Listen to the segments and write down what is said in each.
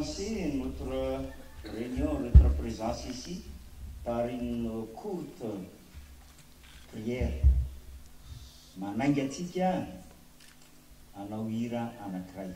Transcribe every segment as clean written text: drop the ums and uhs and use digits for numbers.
commencer notre réunion, notre présence ici par une courte prière. Manangatsika anao hira anankiray.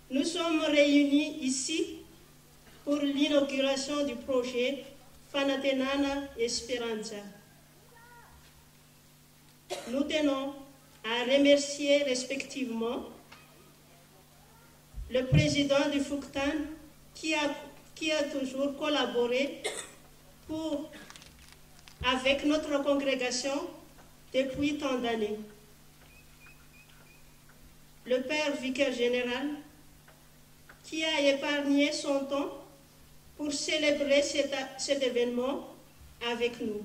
Nous sommes réunis ici pour l'inauguration du projet Fanatenana Esperanza. Nous tenons à remercier respectivement le président du FUCTAN qui a toujours collaboré avec notre congrégation depuis tant d'années. Le père vicaire général qui a épargné son temps pour célébrer cet événement avec nous.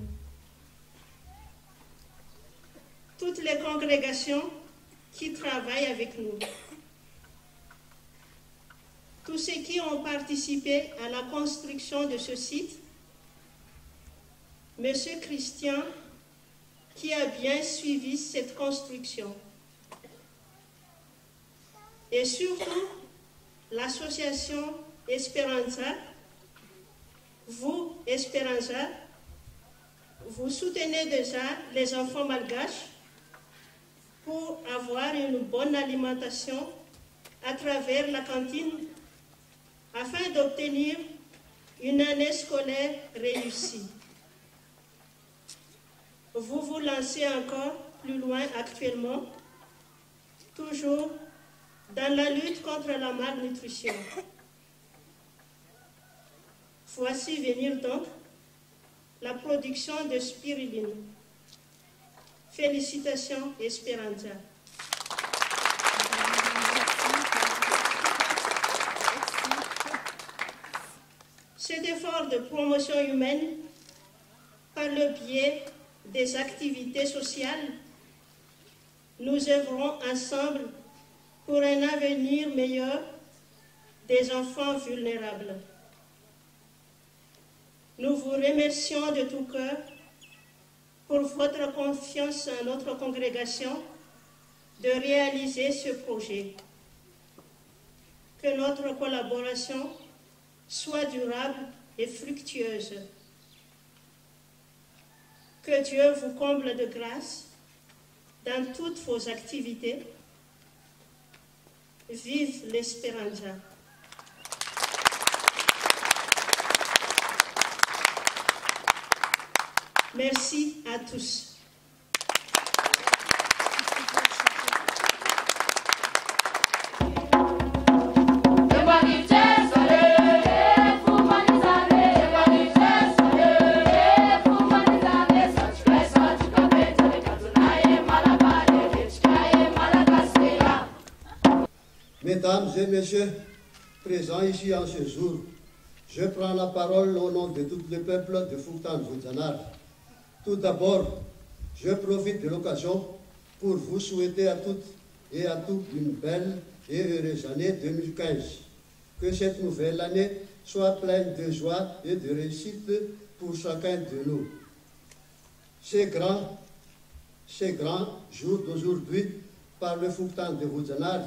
Toutes les congrégations qui travaillent avec nous. Tous ceux qui ont participé à la construction de ce site. Monsieur Christian qui a bien suivi cette construction. Et surtout, l'association Esperanza, vous, Esperanza, vous soutenez déjà les enfants malgaches pour avoir une bonne alimentation à travers la cantine afin d'obtenir une année scolaire réussie. Vous vous lancez encore plus loin actuellement, toujours dans la lutte contre la malnutrition. Voici venir donc la production de spiruline. Félicitations, Esperanza. Cet effort de promotion humaine, par le biais des activités sociales, nous œuvrons ensemble pour un avenir meilleur des enfants vulnérables. Nous vous remercions de tout cœur pour votre confiance en notre congrégation de réaliser ce projet. Que notre collaboration soit durable et fructueuse. Que Dieu vous comble de grâce dans toutes vos activités. Vive l'Esperanza. Merci à tous. Mesdames et messieurs, présents ici en ce jour, Je prends la parole au nom de tout le peuple de Foutan-Vouzanar. Tout d'abord, je profite de l'occasion pour vous souhaiter à toutes et à tous une belle et heureuse année 2015. Que cette nouvelle année soit pleine de joie et de réussite pour chacun de nous. Ces grands jours d'aujourd'hui par le Foutan de Vouzanar,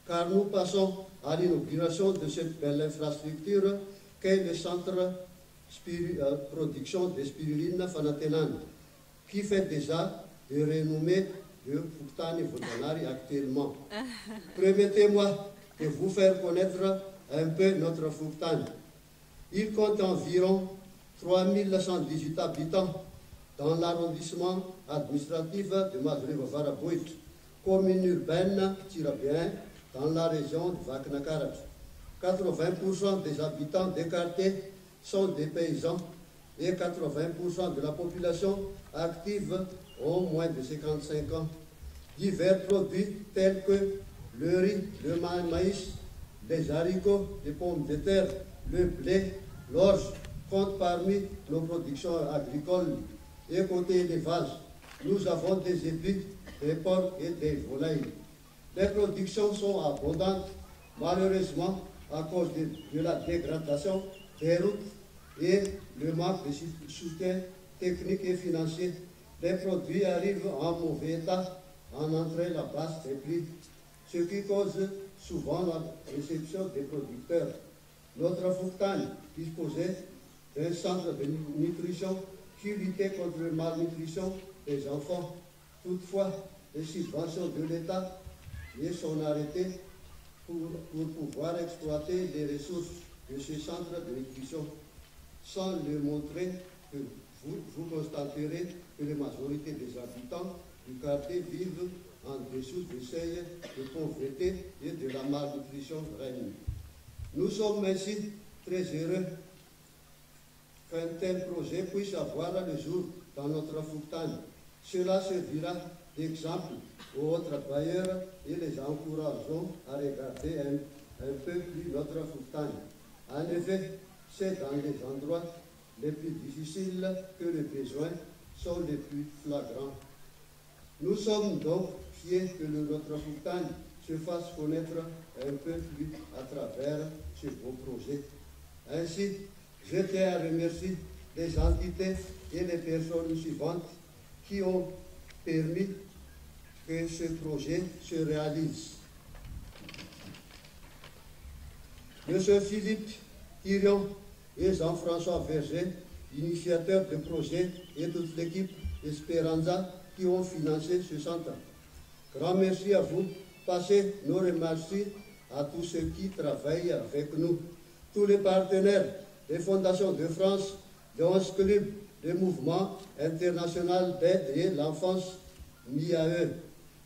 car nous passons à l'inauguration de cette belle infrastructure qu'est le centre production de spiruline Fanatenan, qui fait déjà le renommée de Foutan et Vouzanar actuellement. Permettez-moi de vous faire connaître un peu notre Foutan. Il compte environ 3118 habitants dans l'arrondissement administratif de Mazré-Vavaraboït, commune urbaine Tirabien, dans la région de Vaknakarat. 80% des habitants des quartiers sont des paysans et 80% de la population active ont moins de 55 ans. Divers produits tels que le riz, le maïs, les haricots, les pommes de terre, le blé, l'orge comptent parmi nos productions agricoles. Et côté élevage, nous avons des épis, des porcs et des volailles. Les productions sont abondantes, malheureusement, à cause de la dégradation des routes et le manque de soutien technique et financier. Les produits arrivent en mauvais état, en entrée la basse des prix, ce qui cause souvent la réception des producteurs. Notre Foutan disposait d'un centre de nutrition qui luttait contre la malnutrition des enfants. Toutefois, les subventions de l'État et son arrêté pour pouvoir exploiter les ressources de ce centre de nutrition. Sans le montrer, vous constaterez que la majorité des habitants du quartier vivent en dessous du seuil de pauvreté et de la malnutrition règne. Nous sommes ainsi très heureux qu'un tel projet puisse avoir le jour dans notre Foutan. Cela servira d'exemple aux autres bailleurs et les encourageons à regarder un peu plus notre Foutan. En effet, c'est dans les endroits les plus difficiles que les besoins sont les plus flagrants. Nous sommes donc fiers que notre Foutan se fasse connaître un peu plus à travers ce beau projet. Ainsi, je tiens à remercier les entités et les personnes suivantes qui ont permis que ce projet se réalise. Monsieur Philippe Thirion et Jean-François Verger, initiateurs du projet, et toute l'équipe Esperanza qui ont financé ce centre. Grand merci à vous. Passez nos remerciements à tous ceux qui travaillent avec nous, tous les partenaires, les fondations de France, les 11 clubs, le mouvement international d'aide et l'enfance MIAE.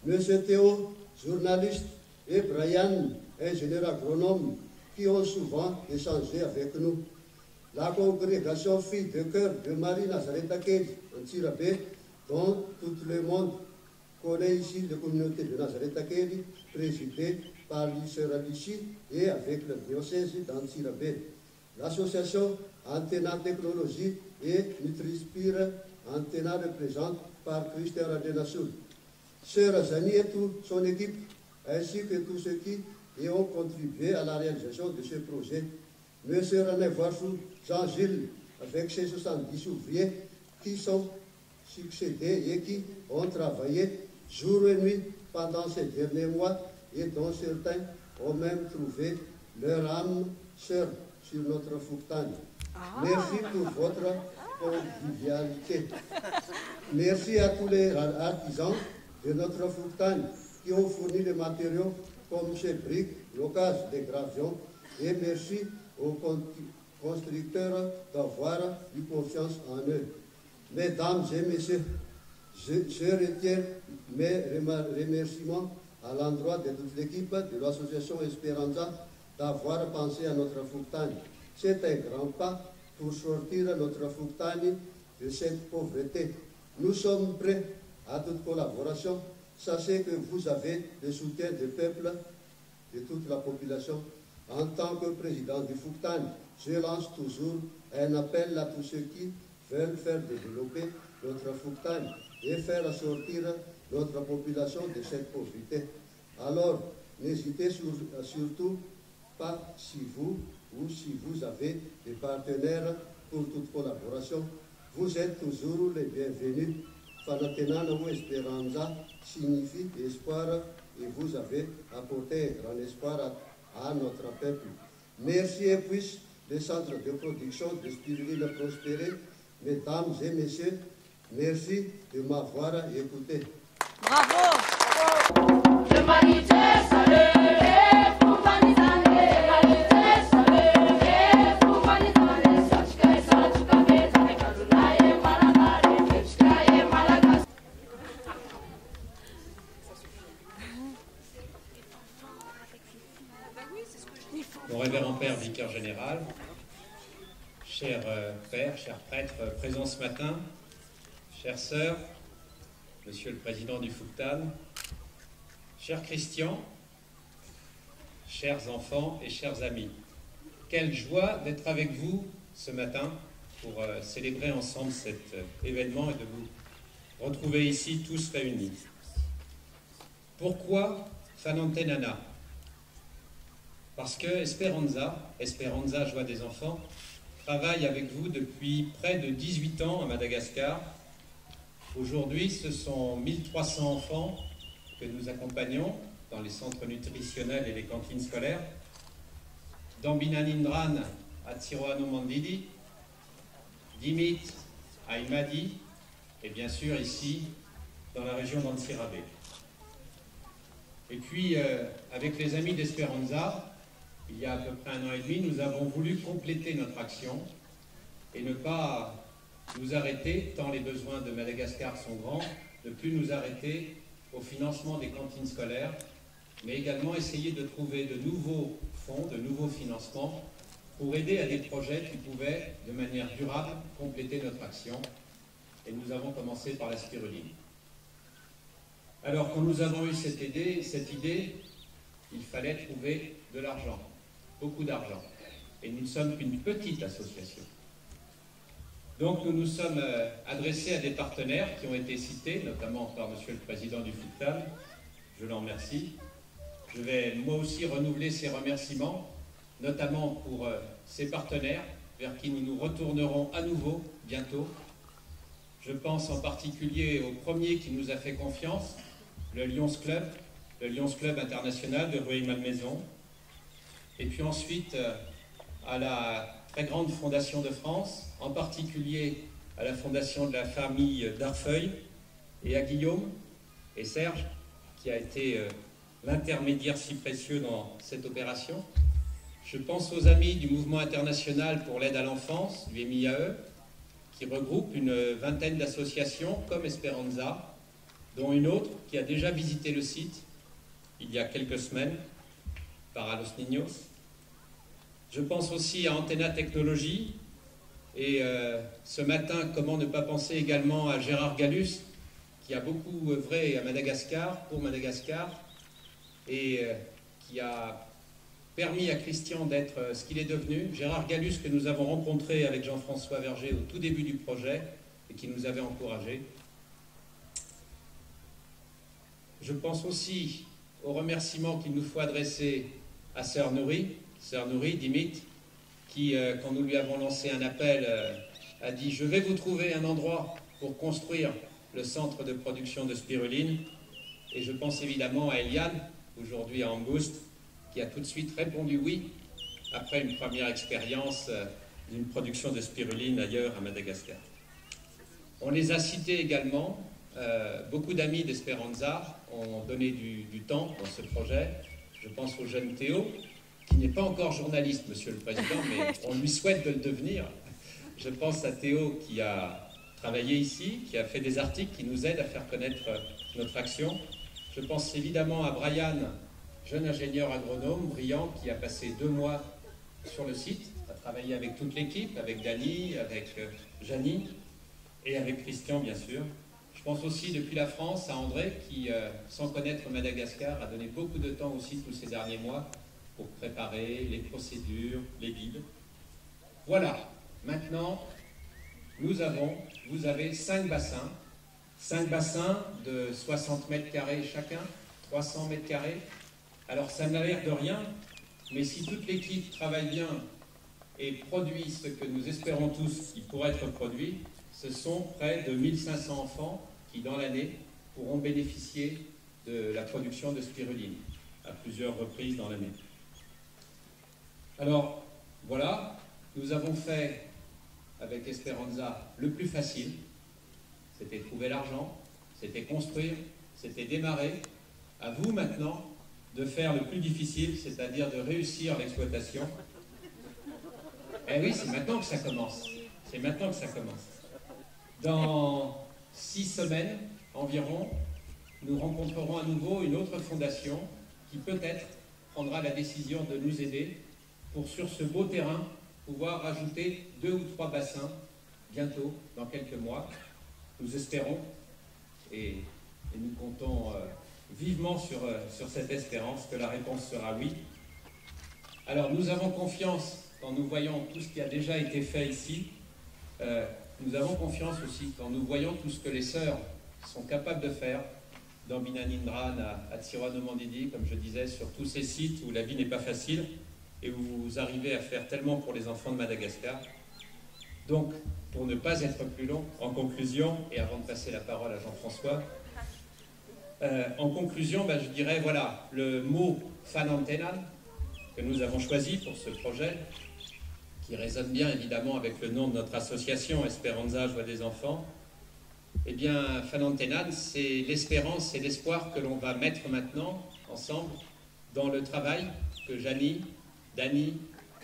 Monsieur Théo, journaliste, et Brian, ingénieur agronome, qui ont souvent échangé avec nous. La congrégation Filles de cœur de Marie Nazareth Akeli, en Tirabé, dont tout le monde connaît ici la communauté de Nazareth Akeli, présidée par l'Isser Alici et avec le diocèse d'Antirabé. L'association Antena Technologie et Nutrispire Antena représente par Christian Radenasoul. Sœur Azani et toute son équipe, ainsi que tous ceux qui y ont contribué à la réalisation de ce projet. Monsieur René Voirsou, Jean-Gilles, avec ses 70 ouvriers qui sont succédés et qui ont travaillé jour et nuit pendant ces derniers mois et dont certains ont même trouvé leur âme sœur sur notre Foutan. Merci pour votre convivialité. Merci à tous les artisans de notre Foutan qui ont fourni les matériaux comme ces briques, l'occasion des gravions, et merci aux constructeurs d'avoir eu confiance en eux. Mesdames et messieurs, je retiens mes remerciements à l'endroit de toute l'équipe de l'association Esperanza d'avoir pensé à notre Foutan. C'est un grand pas pour sortir notre Foutan de cette pauvreté. Nous sommes prêts à toute collaboration. Sachez que vous avez le soutien du peuple, de toute la population. En tant que président du Foutan, je lance toujours un appel à tous ceux qui veulent faire développer notre Fouctane et faire sortir notre population de cette pauvreté. Alors, n'hésitez surtout pas si vous avez des partenaires pour toute collaboration. Vous êtes toujours les bienvenus. Fanatenana ou Esperanza signifie espoir et vous avez apporté un grand espoir à notre peuple. Merci et puisse le centre de production de spiruline prospérer. Mesdames et messieurs, merci de m'avoir écouté. Bravo! Mon révérend père, vicaire général, cher père, cher prêtre présent ce matin, chères sœurs, monsieur le président du Fouctane, cher Christian, chers enfants et chers amis, quelle joie d'être avec vous ce matin pour célébrer ensemble cet événement et de vous retrouver ici tous réunis. Pourquoi Fanantenana? Parce que Esperanza, Joie des enfants, travaille avec vous depuis près de 18 ans à Madagascar. Aujourd'hui, ce sont 1300 enfants que nous accompagnons dans les centres nutritionnels et les cantines scolaires, dans Binanindran à Tsiroano Mandidi, Dimit à Imadi, et bien sûr ici, dans la région d'Antsirabe. Et puis, avec les amis d'Esperanza, il y a à peu près 1 an et demi, nous avons voulu compléter notre action et ne pas nous arrêter, tant les besoins de Madagascar sont grands, ne plus nous arrêter au financement des cantines scolaires, mais également essayer de trouver de nouveaux fonds, de nouveaux financements pour aider à des projets qui pouvaient, de manière durable, compléter notre action. Et nous avons commencé par la spiruline. Alors, quand nous avons eu cette idée, il fallait trouver de l'argent, beaucoup d'argent. Et nous ne sommes qu'une petite association. Donc, nous nous sommes adressés à des partenaires qui ont été cités, notamment par monsieur le président du Fouctane. Je l'en remercie. Je vais moi aussi renouveler ces remerciements, notamment pour ces partenaires vers qui nous nous retournerons à nouveau bientôt. Je pense en particulier au premier qui nous a fait confiance, le Lions Club international de Rueil-Malmaison. Et puis ensuite à la très grande fondation de France, en particulier à la fondation de la famille d'Arfeuil et à Guillaume et Serge, qui a été l'intermédiaire si précieux dans cette opération. Je pense aux amis du Mouvement international pour l'aide à l'enfance, du MIAE, qui regroupe une vingtaine d'associations comme Esperanza, dont une autre qui a déjà visité le site il y a quelques semaines, Para los Niños. Je pense aussi à Antena Technologies et ce matin, comment ne pas penser également à Gérard Gallus, qui a beaucoup œuvré à Madagascar, pour Madagascar, et qui a permis à Christian d'être ce qu'il est devenu. Gérard Gallus que nous avons rencontré avec Jean-François Verger au tout début du projet et qui nous avait encouragés. Je pense aussi aux remerciements qu'il nous faut adresser à Sœur Nouri, Dimit, qui, quand nous lui avons lancé un appel, a dit « Je vais vous trouver un endroit pour construire le centre de production de spiruline ». Et je pense évidemment à Eliane, aujourd'hui à Angoust, qui a tout de suite répondu oui, après une première expérience d'une production de spiruline ailleurs à Madagascar. On les a cités également. Beaucoup d'amis d'Esperanza ont donné du temps dans ce projet. Je pense au jeune Théo, qui n'est pas encore journaliste, monsieur le président, mais on lui souhaite de le devenir. Je pense à Théo qui a travaillé ici, qui a fait des articles qui nous aident à faire connaître notre action. Je pense évidemment à Brian, jeune ingénieur agronome, brillant, qui a passé 2 mois sur le site, a travaillé avec toute l'équipe, avec Dany, avec Janie et avec Christian, bien sûr. Je pense aussi depuis la France à André, qui, sans connaître Madagascar, a donné beaucoup de temps aussi tous ces derniers mois pour préparer les procédures, les guides. voilà, maintenant, vous avez 5 bassins de 60 mètres carrés chacun, 300 mètres carrés. Alors ça n'a l'air de rien, mais si toute l'équipe travaille bien et produit ce que nous espérons tous qui pourrait être produit, ce sont près de 1500 enfants qui, dans l'année, pourront bénéficier de la production de spiruline à plusieurs reprises dans l'année. Alors, voilà, nous avons fait, avec Esperanza, le plus facile. C'était trouver l'argent, c'était construire, c'était démarrer. À vous, maintenant, de faire le plus difficile, c'est-à-dire de réussir l'exploitation. Eh oui, c'est maintenant que ça commence. C'est maintenant que ça commence. Dans 6 semaines environ, nous rencontrerons à nouveau une autre fondation qui peut-être prendra la décision de nous aider pour, sur ce beau terrain, pouvoir rajouter 2 ou 3 bassins bientôt, dans quelques mois. Nous espérons et nous comptons vivement sur cette espérance que la réponse sera oui. Alors nous avons confiance quand nous voyons tout ce qui a déjà été fait ici. Nous avons confiance aussi quand nous voyons tout ce que les sœurs sont capables de faire dans Binanindran, à Tsironomandidi, comme je disais, sur tous ces sites où la vie n'est pas facile et où vous arrivez à faire tellement pour les enfants de Madagascar. Donc, pour ne pas être plus long, en conclusion, et avant de passer la parole à Jean-François, en conclusion, je dirais, voilà, le mot Fanantenan que nous avons choisi pour ce projet, qui résonne bien évidemment avec le nom de notre association, Esperanza, Joie des enfants. Eh bien, Fanantenan, c'est l'espérance et l'espoir que l'on va mettre maintenant, ensemble, dans le travail que Janie, Dani,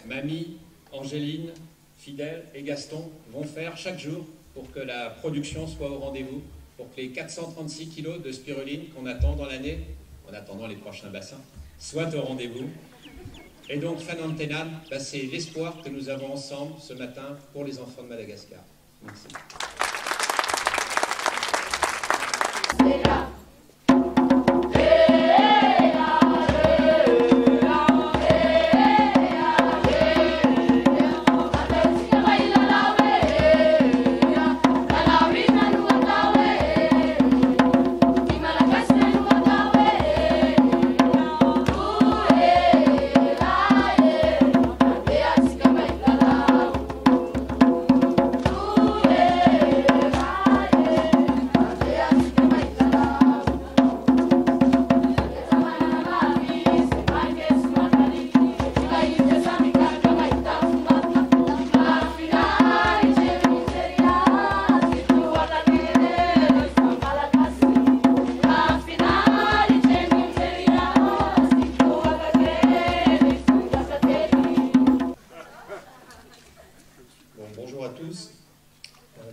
Mamie, Angéline, Fidèle et Gaston vont faire chaque jour pour que la production soit au rendez-vous, pour que les 436 kilos de spiruline qu'on attend dans l'année, en attendant les prochains bassins, soient au rendez-vous. Et donc, Fanantenan, c'est l'espoir que nous avons ensemble ce matin pour les enfants de Madagascar. Merci.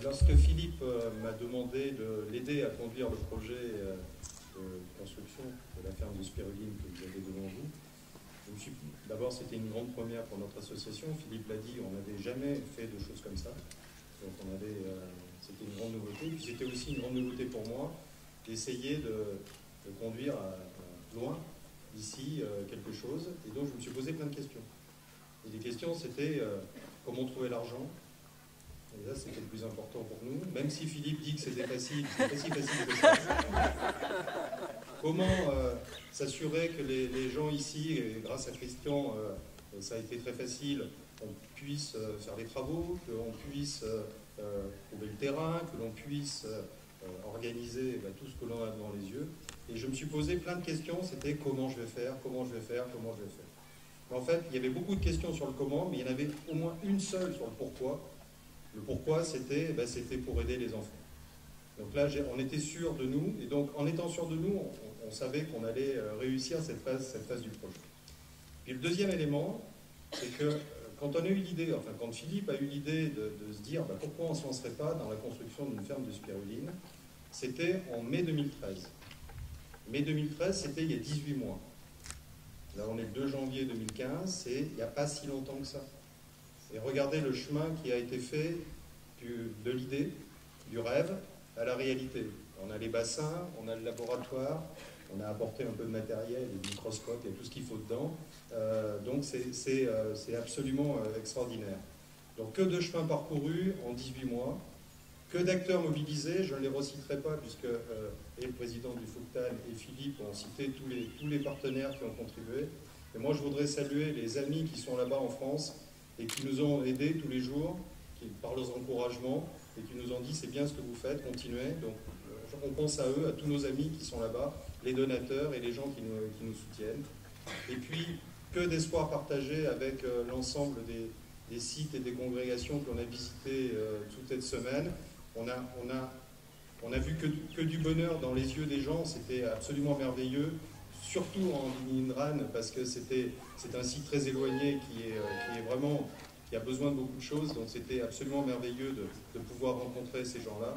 Lorsque Philippe m'a demandé de l'aider à conduire le projet de construction de la ferme de spiruline que vous avez devant vous, d'abord c'était une grande première pour notre association. Philippe l'a dit, on n'avait jamais fait de choses comme ça. Donc c'était une grande nouveauté. Puis c'était aussi une grande nouveauté pour moi d'essayer de conduire loin d'ici quelque chose. Et donc je me suis posé plein de questions. Et les questions c'était comment trouver l'argent. Et là, c'était le plus important pour nous. Même si Philippe dit que c'était facile, c'est pas si facile que ça. Comment s'assurer que les gens ici, et grâce à Christian, ça a été très facile, on puisse faire les travaux, qu'on puisse trouver le terrain, que l'on puisse organiser tout ce que l'on a devant les yeux. Et je me suis posé plein de questions, c'était comment je vais faire, comment je vais faire, comment je vais faire. Mais en fait, il y avait beaucoup de questions sur le comment, mais il y en avait au moins une seule sur le pourquoi. Le pourquoi, c'était pour aider les enfants. Donc là, on était sûr de nous, et donc en étant sûr de nous, on savait qu'on allait réussir cette phase du projet. Puis le deuxième élément, c'est que quand on a eu l'idée, enfin quand Philippe a eu l'idée de se dire pourquoi on ne se lancerait pas dans la construction d'une ferme de spiruline, c'était en mai 2013. Mai 2013, c'était il y a 18 mois. Là, on est le 2 janvier 2015, c'est il n'y a pas si longtemps que ça. Et regardez le chemin qui a été fait de l'idée, du rêve, à la réalité. On a les bassins, on a le laboratoire, on a apporté un peu de matériel, des microscopes, il y a tout ce qu'il faut dedans. Donc c'est absolument extraordinaire. Donc que de chemin parcouru en 18 mois, que d'acteurs mobilisés, je ne les reciterai pas puisque et le président du FUCTAN et Philippe ont cité tous les partenaires qui ont contribué. Et moi je voudrais saluer les amis qui sont là-bas en France et qui nous ont aidés tous les jours, par leurs encouragements, et qui nous ont dit c'est bien ce que vous faites, continuez. Donc on pense à eux, à tous nos amis qui sont là-bas, les donateurs et les gens qui nous soutiennent. Et puis que d'espoir partagé avec l'ensemble des sites et des congrégations que l'on a visitées toute cette semaine. On a vu que du bonheur dans les yeux des gens, c'était absolument merveilleux, surtout en Indran, parce que c'est un site très éloigné qui a besoin de beaucoup de choses, donc c'était absolument merveilleux de pouvoir rencontrer ces gens-là.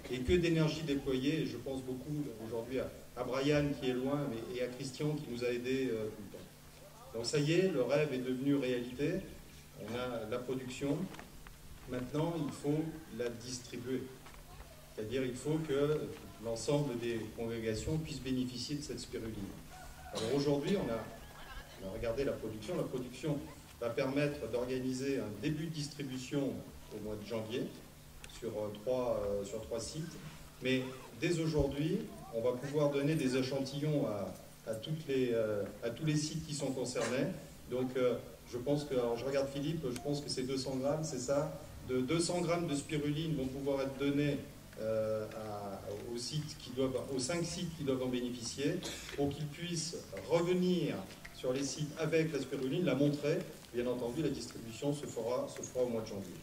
Et que d'énergie déployée, et je pense beaucoup aujourd'hui à Brian qui est loin, et à Christian qui nous a aidés tout le temps. Donc ça y est, le rêve est devenu réalité, on a la production, maintenant il faut la distribuer. C'est-à-dire il faut que l'ensemble des congrégations puissent bénéficier de cette spiruline. Alors aujourd'hui, on a regardé la production. La production va permettre d'organiser un début de distribution au mois de janvier sur trois sites. Mais dès aujourd'hui, on va pouvoir donner des échantillons à tous les sites qui sont concernés. Donc je pense que, alors je regarde Philippe, je pense que c'est 200 grammes, c'est ça. De 200 grammes de spiruline vont pouvoir être donnés aux 5 sites qui doivent en bénéficier pour qu'ils puissent revenir sur les sites avec la spiruline, la montrer. Bien entendu, la distribution se fera au mois de janvier.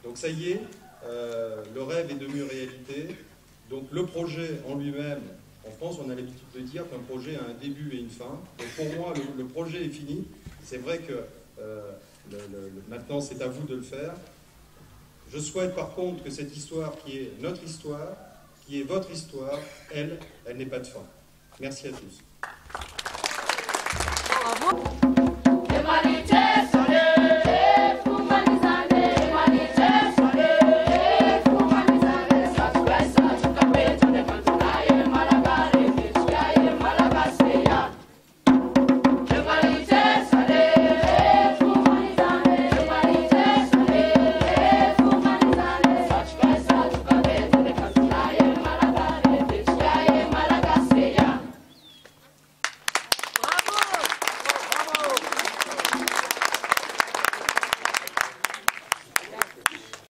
Donc ça y est, le rêve est devenu réalité. Donc le projet en lui-même, en France, on a l'habitude de dire qu'un projet a un début et une fin. Donc pour moi, le projet est fini. C'est vrai que maintenant, c'est à vous de le faire. Je souhaite par contre que cette histoire qui est notre histoire, qui est votre histoire, elle n'ait pas de fin. Merci à tous. Bravo.